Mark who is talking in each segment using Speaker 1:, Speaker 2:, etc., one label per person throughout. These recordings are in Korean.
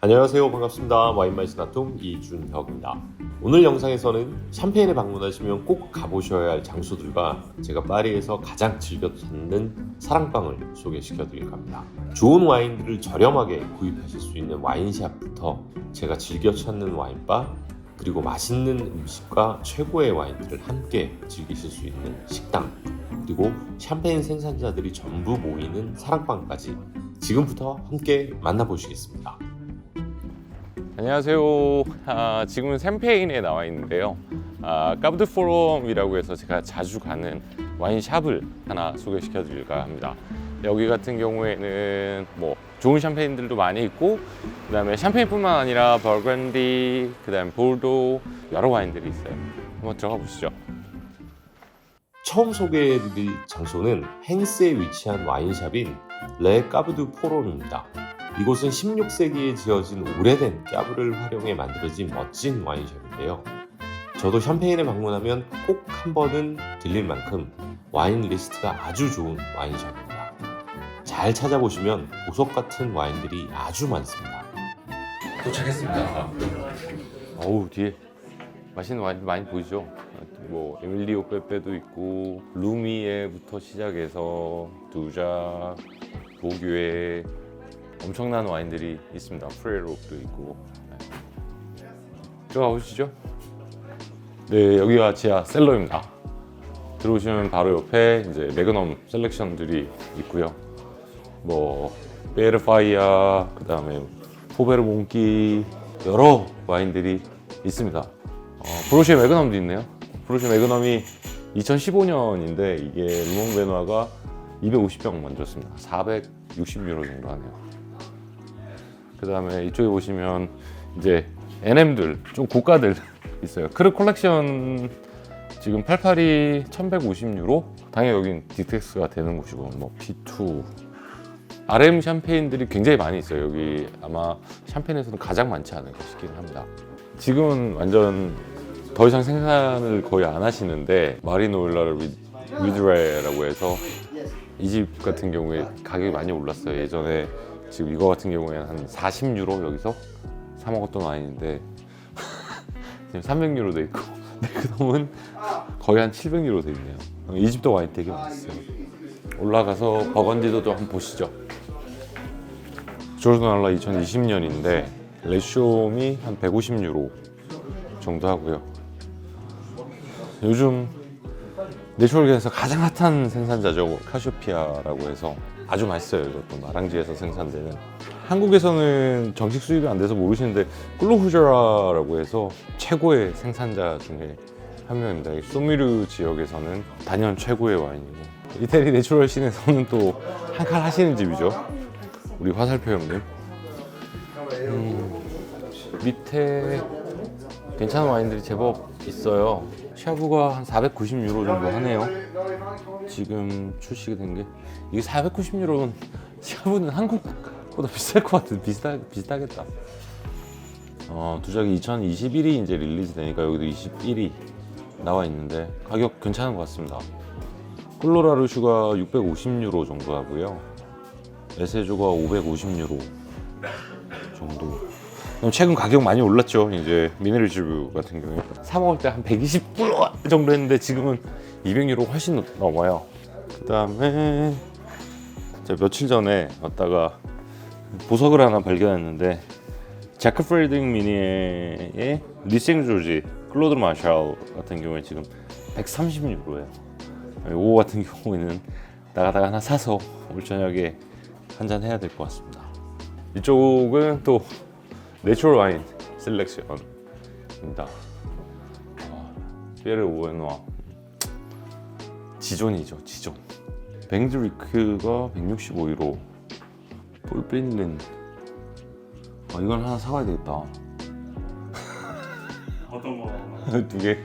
Speaker 1: 안녕하세요. 반갑습니다. 와인마이스 나툼 이준혁입니다. 오늘 영상에서는 샴페인에 방문하시면 꼭 가보셔야 할 장소들과 제가 파리에서 가장 즐겨 찾는 사랑방을 소개시켜 드릴 겁니다. 좋은 와인들을 저렴하게 구입하실 수 있는 와인샵부터 제가 즐겨 찾는 와인바, 그리고 맛있는 음식과 최고의 와인들을 함께 즐기실 수 있는 식당, 그리고 샴페인 생산자들이 전부 모이는 사랑방까지 지금부터 함께 만나보시겠습니다.
Speaker 2: 안녕하세요. 지금은 샴페인에 나와 있는데요. 까브드 포럼이라고 해서 제가 자주 가는 와인샵을 하나 소개시켜 드릴까 합니다. 여기 같은 경우에는 뭐 좋은 샴페인들도 많이 있고, 그 다음에 샴페인뿐만 아니라 버건디, 그 다음에 볼도, 여러 와인들이 있어요. 한번 들어가 보시죠.
Speaker 1: 처음 소개해드릴 장소는 행스에 위치한 와인샵인 레 까브드 포롬입니다. 이곳은 16세기에 지어진 오래된 까브를 활용해 만들어진 멋진 와인샵인데요. 저도 샴페인에 방문하면 꼭 한 번은 들릴 만큼 와인 리스트가 아주 좋은 와인샵입니다. 잘 찾아보시면 보석 같은 와인들이 아주 많습니다. 도착했습니다.
Speaker 2: 어우, 뒤에 맛있는 와인 많이 보이죠? 뭐 에밀리오 빼빼도 있고, 루미에부터 시작해서 두자, 보규에 엄청난 와인들이 있습니다. 프레록도 있고. 들어가 보시죠. 네, 여기가 지하 셀러입니다. 들어오시면 바로 옆에 이제 매그넘 셀렉션들이 있고요. 뭐 베르파이아, 그 다음에 포베르몽키, 여러 와인들이 있습니다. 브로시에 매그넘도 있네요. 브로시에 매그넘이 2015년인데 이게 르몽 베누아가 250병 만들었습니다. 460유로 정도 하네요. 그 다음에 이쪽에 보시면 이제 NM들, 좀 고가들 있어요. 크르 콜렉션 지금 88이 1150유로. 당연히 여긴 디텍스가 되는 곳이고, 뭐 P2, RM 샴페인들이 굉장히 많이 있어요. 여기 아마 샴페인에서는 가장 많지 않을까 싶긴 합니다. 지금은 완전 더 이상 생산을 거의 안 하시는데, 마리노일라 위드레라고 해서 이 집 같은 경우에 가격이 많이 올랐어요. 예전에 지금 이거 같은 경우에는 한 40유로 여기서 사 먹었던 와인인데 지금 300유로 돼 있고, 매그넘은 거의 한 700유로 돼 있네요. 이 집도 와인 되게 맛있어요. 올라가서 버건디도 좀 한번 보시죠. 조르도날라 2020년인데 레쇼미 한 150유로 정도 하고요. 요즘 내추럴계에서 가장 핫한 생산자죠. 카시오피아라고 해서 아주 맛있어요. 이것도 마랑지에서 생산되는. 한국에서는 정식 수입이 안 돼서 모르시는데 클로후저라라고 해서 최고의 생산자 중에 한 명입니다. 소미르 지역에서는 단연 최고의 와인이고, 이태리 내추럴 씬에서는 또 한 칼 하시는 집이죠. 우리 화살표 형님. 밑에 괜찮은 와인들이 제법 있어요. 샤브가 한 490유로 정도 하네요. 지금 출시가 된 게. 이게 490유로면 샤브는 한국보다 비쌀 것 같은데, 비슷하겠다. 두작이 2021이 이제 릴리즈 되니까 여기도 21이 나와 있는데 가격 괜찮은 것 같습니다. 꿀로라르슈가 650유로 정도 하고요. 에세조가 550유로 정도. 최근 가격 많이 올랐죠. 이제 미네랄주브 같은 경우에 사 먹을 때 한 120불 정도 했는데 지금은 200유로 훨씬 넘어요. 그 다음에 제가 며칠 전에 왔다가 보석을 하나 발견했는데, 자크 프레딩 미니의 리생 조지 클로드 마샬 같은 경우에 지금 130유로예요. 이거 같은 경우에는 나가다가 하나 사서 오늘 저녁에 한잔 해야 될 것 같습니다. 이쪽은 또 내추럴 와인 셀렉션입니다. 피에르 오에노아 지존이죠, 지존. 뱅드리크가 165유로. 볼빈린. 이건 하나 사가야 되겠다.
Speaker 3: 어떤 거?
Speaker 2: 두 개.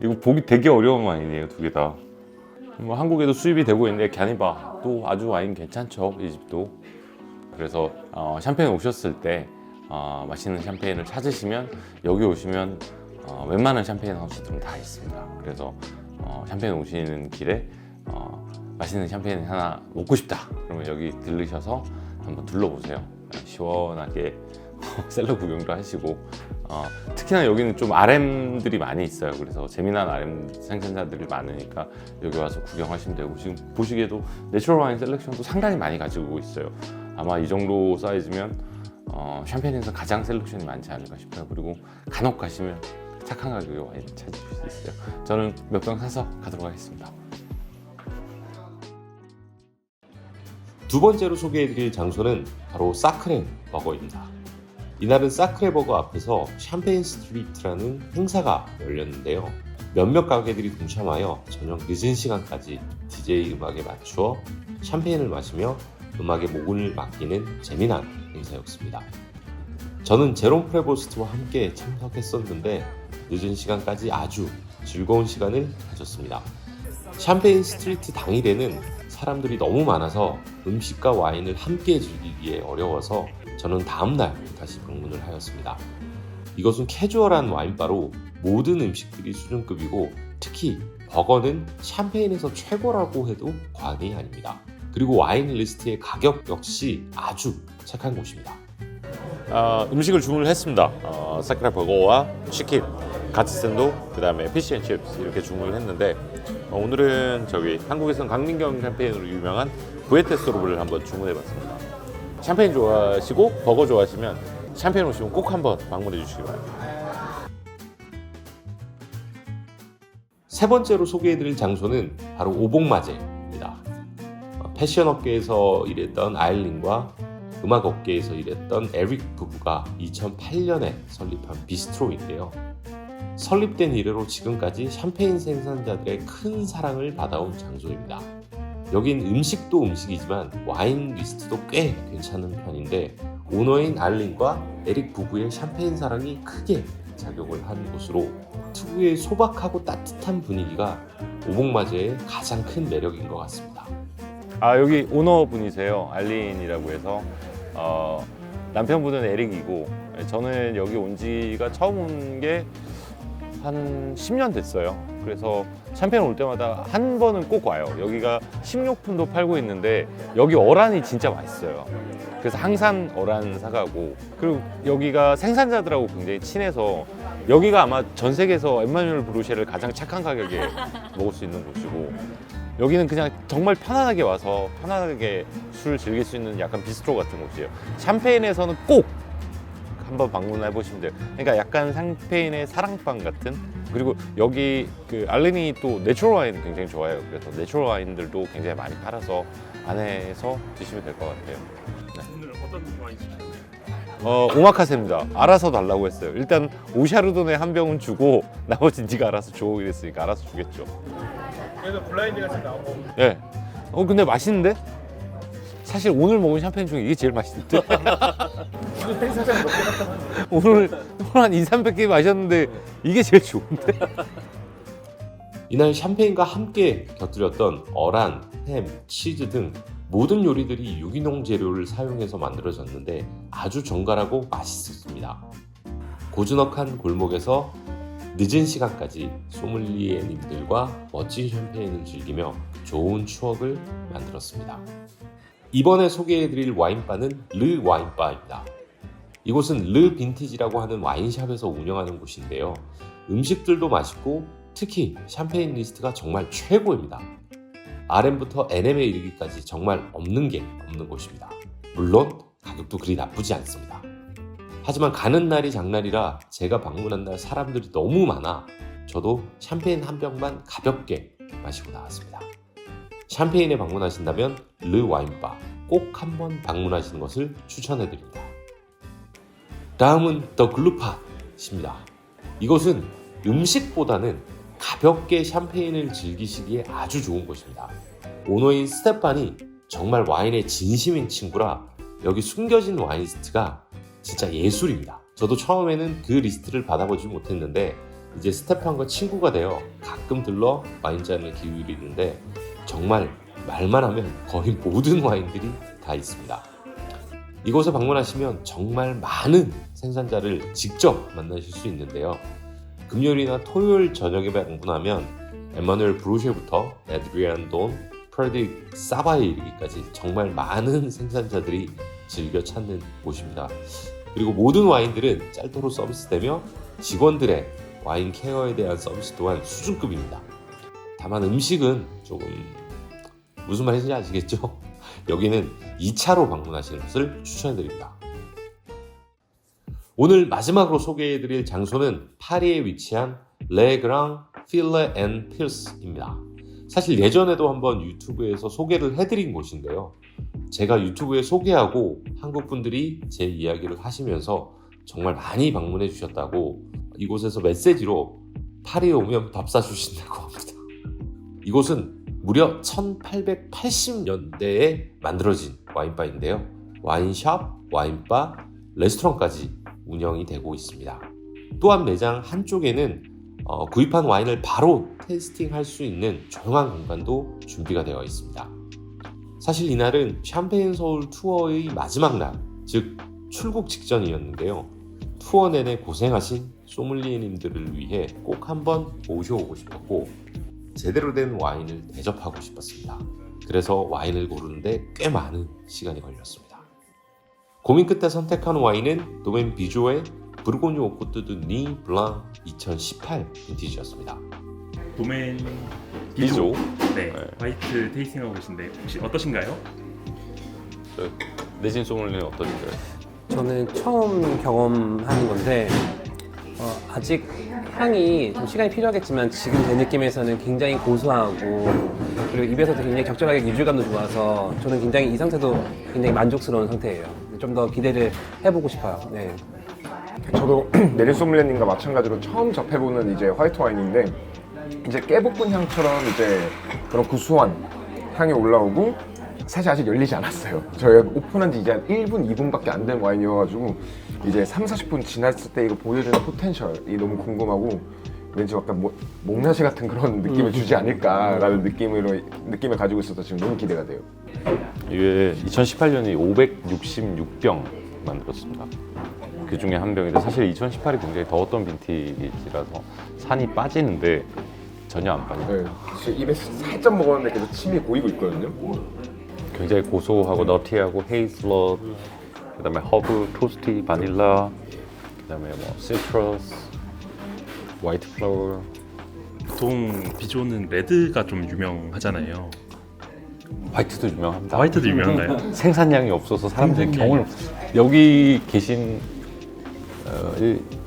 Speaker 2: 이거 보기 되게 어려운 와인이에요, 두 개 다. 뭐 한국에도 수입이 되고 있는데, 갸니바 또 아주 와인 괜찮죠, 이 집도. 그래서 샴페인 오셨을 때 맛있는 샴페인을 찾으시면 여기 오시면 웬만한 샴페인 하우스들은 다 있습니다. 그래서 샴페인 오시는 길에 맛있는 샴페인 하나 먹고 싶다 그러면 여기 들르셔서 한번 둘러보세요. 시원하게 셀러 구경도 하시고 특히나 여기는 좀 RM들이 많이 있어요. 그래서 재미난 RM 생산자들이 많으니까 여기 와서 구경하시면 되고, 지금 보시기에도 내추럴 와인 셀렉션도 상당히 많이 가지고 있어요. 아마 이 정도 사이즈면 샴페인에서 가장 셀렉션이 많지 않을까 싶어요. 그리고 간혹 가시면 착한 가격에 와인 찾으실 수 있어요. 저는 몇 병 사서 가도록 하겠습니다.
Speaker 1: 두 번째로 소개해드릴 장소는 바로 사크레 버거입니다. 이날은 사크레 버거 앞에서 샴페인 스트리트라는 행사가 열렸는데요. 몇몇 가게들이 동참하여 저녁 늦은 시간까지 DJ 음악에 맞추어 샴페인을 마시며 음악의 목을 맡기는 재미난 행사였습니다. 저는 제롬 프레보스트와 함께 참석했었는데 늦은 시간까지 아주 즐거운 시간을 가졌습니다. 샴페인 스트리트 당일에는 사람들이 너무 많아서 음식과 와인을 함께 즐기기에 어려워서 저는 다음날 다시 방문을 하였습니다. 이것은 캐주얼한 와인바로 모든 음식들이 수준급이고 특히 버거는 샴페인에서 최고라고 해도 과언이 아닙니다. 그리고 와인 리스트의 가격 역시 아주 착한 곳입니다.
Speaker 2: 음식을 주문을 했습니다. 사크레 버거와 치킨, 가츠센도, 그 다음에 피시앤칩스 이렇게 주문을 했는데 오늘은 저기 한국에서는 강민경 샴페인으로 유명한 부에테스로를 한번 주문해봤습니다. 샴페인 좋아하시고 버거 좋아하시면 샴페인 오시면 꼭 한번 방문해 주시기 바랍니다.
Speaker 1: 세 번째로 소개해드릴 장소는 바로 오복마제입니다. 패션 업계에서 일했던 아일린과 음악 업계에서 일했던 에릭 부부가 2008년에 설립한 비스트로인데요. 설립된 이래로 지금까지 샴페인 생산자들의 큰 사랑을 받아온 장소입니다. 여긴 음식도 음식이지만 와인 리스트도 꽤 괜찮은 편인데 오너인 알린과 에릭 부부의 샴페인 사랑이 크게 작용을 한 곳으로 특유의 소박하고 따뜻한 분위기가 오복마제의 가장 큰 매력인 것 같습니다.
Speaker 2: 여기 오너분이세요. 알린이라고 해서 남편분은 에릭이고 저는 여기 온 지가 처음 온 게 한 10년 됐어요. 그래서 샴페인 올 때마다 한 번은 꼭 와요. 여기가 식료품도 팔고 있는데 여기 어란이 진짜 맛있어요. 그래서 항상 어란 사가고, 그리고 여기가 생산자들하고 굉장히 친해서 여기가 아마 전 세계에서 엠마뉴엘 브루쉐를 가장 착한 가격에 먹을 수 있는 곳이고, 여기는 그냥 정말 편안하게 와서 편안하게 술 즐길 수 있는 약간 비스트로 같은 곳이에요. 샴페인에서는 꼭 한번 방문해 보시면 돼요. 그러니까 약간 샴페인의 사랑방 같은. 그리고 여기 그 알린이 또 내추럴 와인 굉장히 좋아해요. 그래서 내추럴 와인들도 굉장히 많이 팔아서 안에서 드시면 될 것 같아요.
Speaker 3: 오늘 어떤 와인 시켰나요?
Speaker 2: 오마카세입니다. 알아서 달라고 했어요. 일단 오샤르도네 한 병은 주고 나머지 네가 알아서 줘 이랬으니까 알아서 주겠죠.
Speaker 3: 그래서 블라인드가 지금 나온 거.
Speaker 2: 예. 근데 맛있는데? 사실 오늘 먹은 샴페인 중에 이게 제일 맛있는데?
Speaker 3: 이거 행사장 몇개 갔다 왔는데.
Speaker 2: 오늘 한 2, 300개 마셨는데 이게 제일 좋은데?
Speaker 1: 이날 샴페인과 함께 곁들였던 어란, 햄, 치즈 등 모든 요리들이 유기농 재료를 사용해서 만들어졌는데 아주 정갈하고 맛있었습니다. 고즈넉한 골목에서 늦은 시간까지 소믈리에님들과 멋진 샴페인을 즐기며 좋은 추억을 만들었습니다. 이번에 소개해드릴 와인바는 르 와인바입니다. 이곳은 르 빈티지라고 하는 와인샵에서 운영하는 곳인데요. 음식들도 맛있고 특히 샴페인 리스트가 정말 최고입니다. RM부터 NM에 이르기까지 정말 없는 게 없는 곳입니다. 물론 가격도 그리 나쁘지 않습니다. 하지만 가는 날이 장날이라 제가 방문한 날 사람들이 너무 많아 저도 샴페인 한 병만 가볍게 마시고 나왔습니다. 샴페인에 방문하신다면 르 와인바 꼭 한번 방문하시는 것을 추천해드립니다. 다음은 더 글루팟입니다. 이곳은 음식보다는 가볍게 샴페인을 즐기시기에 아주 좋은 곳입니다. 오너인 스테판이 정말 와인에 진심인 친구라 여기 숨겨진 와인 리스트가 진짜 예술입니다. 저도 처음에는 그 리스트를 받아보지 못했는데 이제 스테판과 친구가 되어 가끔 들러 와인잔을 기울이는데 정말 말만 하면 거의 모든 와인들이 다 있습니다. 이곳에 방문하시면 정말 많은 생산자를 직접 만나실 수 있는데요. 금요일이나 토요일 저녁에 방문하면 엠마누엘 브루쉐부터 에드리안 돈, 프레드릭 사바에 이르기까지 정말 많은 생산자들이 즐겨 찾는 곳입니다. 그리고 모든 와인들은 짤토로 서비스되며 직원들의 와인 케어에 대한 서비스 또한 수준급입니다. 다만 음식은 조금 무슨 말인지 아시겠죠? 여기는 2차로 방문하시는 것을 추천해드립니다. 오늘 마지막으로 소개해드릴 장소는 파리에 위치한 레그랑 필레 앤 필스입니다. 사실 예전에도 한번 유튜브에서 소개를 해드린 곳인데요. 제가 유튜브에 소개하고 한국 분들이 제 이야기를 하시면서 정말 많이 방문해 주셨다고 이곳에서 메시지로 파리에 오면 밥 사주신다고 합니다. 이곳은 무려 1880년대에 만들어진 와인바인데요. 와인샵, 와인바, 레스토랑까지 운영이 되고 있습니다. 또한 매장 한쪽에는 구입한 와인을 바로 테이스팅할 수 있는 조용한 공간도 준비가 되어 있습니다. 사실 이날은 샴페인 서울 투어의 마지막 날, 즉 출국 직전이었는데요. 투어 내내 고생하신 소믈리에님들을 위해 꼭 한번 모셔오고 싶었고 제대로 된 와인을 대접하고 싶었습니다. 그래서 와인을 고르는데 꽤 많은 시간이 걸렸습니다. 고민 끝에 선택한 와인은 도멘 비조의 부르고뉴 오코트 드 니 블랑 2018 빈티지였습니다.
Speaker 4: 도멘
Speaker 2: 비조.
Speaker 4: 네, 화이트 테이스팅하고 계신데 혹시 어떠신가요?
Speaker 2: 내진 소믈리에는 어떠신가요?
Speaker 5: 저는 처음 경험하는 건데 아직 향이 좀 시간이 필요하겠지만 지금 제 느낌에서는 굉장히 고소하고 그리고 입에서도 굉장히 적절하게 유질감도 좋아서 저는 굉장히 이 상태도 굉장히 만족스러운 상태예요. 좀 더 기대를 해보고 싶어요. 네.
Speaker 6: 저도 내린 소믈리에님과 마찬가지로 처음 접해보는 이제 화이트 와인인데 이제 깨볶은 향처럼 이제 그런 구수한 향이 올라오고 사실 아직 열리지 않았어요. 저희가 오픈한 지 이제 한 1분, 2분밖에 안 된 와인이어가지고 이제 30-40분 지났을 때 이거 보여주는 포텐셜이 너무 궁금하고 왠지 약간 목나시 같은 그런 느낌을 주지 않을까라는 느낌을 가지고 있어서 지금 너무 기대가 돼요.
Speaker 2: 이게 2018년이 566병 만들었습니다. 그 중에 한 병인데 사실 2018이 굉장히 더웠던 빈티지라서 산이 빠지는데 전혀 안 빠져요.
Speaker 6: 네, 지금 입에 살짝 먹었는데 계속 침이 고이고 있거든요.
Speaker 2: 굉장히 고소하고 너티하고 헤이즐넛, 그다음에 허브, 토스티, 바닐라, 그다음에 뭐 시트러스, 화이트 플라워.
Speaker 4: 보통 비조는 레드가 좀 유명하잖아요.
Speaker 2: 화이트도 유명합니다.
Speaker 4: 화이트도 유명한가요?
Speaker 2: 생산량이 없어서 사람들이 경험을 여기 계신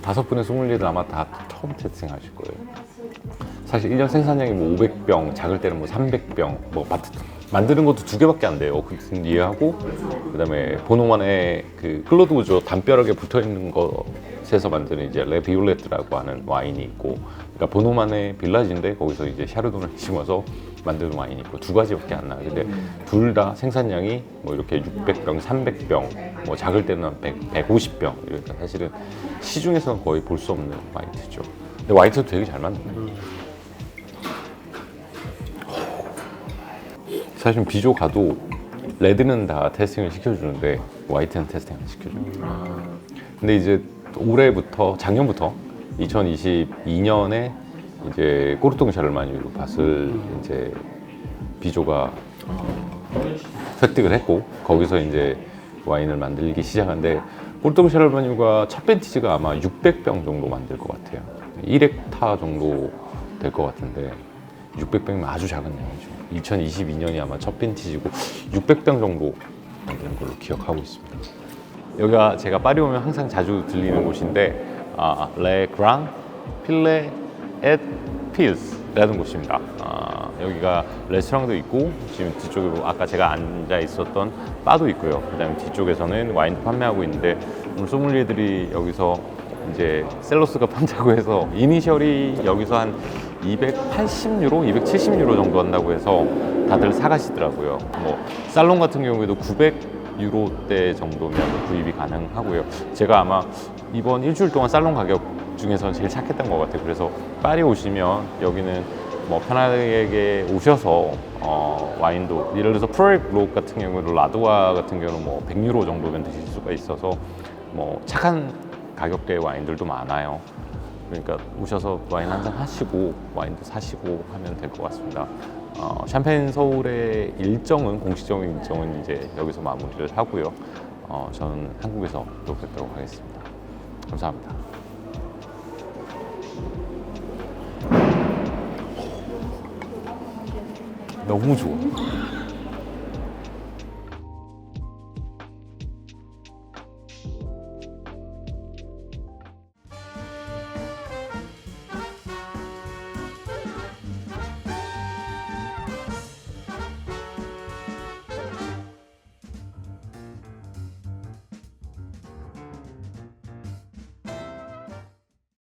Speaker 2: 5분의 소믈리에들 아마 다 처음 테스팅하실 거예요. 사실 1년 생산량이 뭐 500병, 작을 때는 뭐 300병, 뭐 만드는 것도 2개밖에 안 돼요. 그건 이해하고 그다음에 보노만의 그 클로드 우조 담벼락에 붙어 있는 것에서 만드는 이제 레 비올레트라고 하는 와인이 있고, 그러니까 보노만의 빌라지인데 거기서 이제 샤르도를 심어서 만드는 와인이 있고 2가지밖에 안 나요. 근데 둘 다 생산량이 뭐 이렇게 600병, 300병, 뭐 작을 때는 150병. 그러니까 사실은 시중에서는 거의 볼 수 없는 화이트죠. 근데 화이트도 되게 잘 만듭니다. 사실 비조 가도 레드는 다 테스팅을 시켜주는데 화이트는 테스팅 안 시켜줘요. 근데 이제 올해부터 작년부터 2022년에 이제 꼬르통 샤를마뉴 밭을 이제 비조가 획득을 했고 거기서 이제 와인을 만들기 시작한데 꼬르통 샤를마뉴가 첫 빈티지가 아마 600병 정도 만들 것 같아요. 1헥타 정도 될 것 같은데 600병이면 아주 작은 양이죠. 2022년이 아마 첫 빈티지고 600병 정도 만드는 걸로 기억하고 있습니다. 여기가 제가 파리 오면 항상 자주 들리는 곳인데 레 그랑 필레 앳 필스라는 곳입니다. 여기가 레스토랑도 있고 지금 뒤쪽에 아까 제가 앉아 있었던 바도 있고요. 그다음에 뒤쪽에서는 와인도 판매하고 있는데 오늘 소믈리에들이 여기서 이제 셀러스가 판다고 해서 이니셜이 여기서 한 280유로, 270유로 정도 한다고 해서 다들 사가시더라고요. 뭐 살롱 같은 경우에도 900유로대 정도면 구입이 가능하고요. 제가 아마 이번 일주일 동안 살롱 가격 중에서는 제일 착했던 것 같아요. 그래서 파리 오시면 여기는 뭐 편하게 오셔서 와인도 예를 들어서 프로렉 같은 경우는 라도아 같은 경우는 뭐 100유로 정도면 드실 수가 있어서 뭐 착한 가격대의 와인들도 많아요. 그러니까 오셔서 와인 한잔 하시고 와인도 사시고 하면 될 것 같습니다. 샴페인 서울의 일정은 공식적인 일정은 이제 여기서 마무리를 하고요. 저는 한국에서 또 뵙도록 하겠습니다. 감사합니다. 너무 좋아.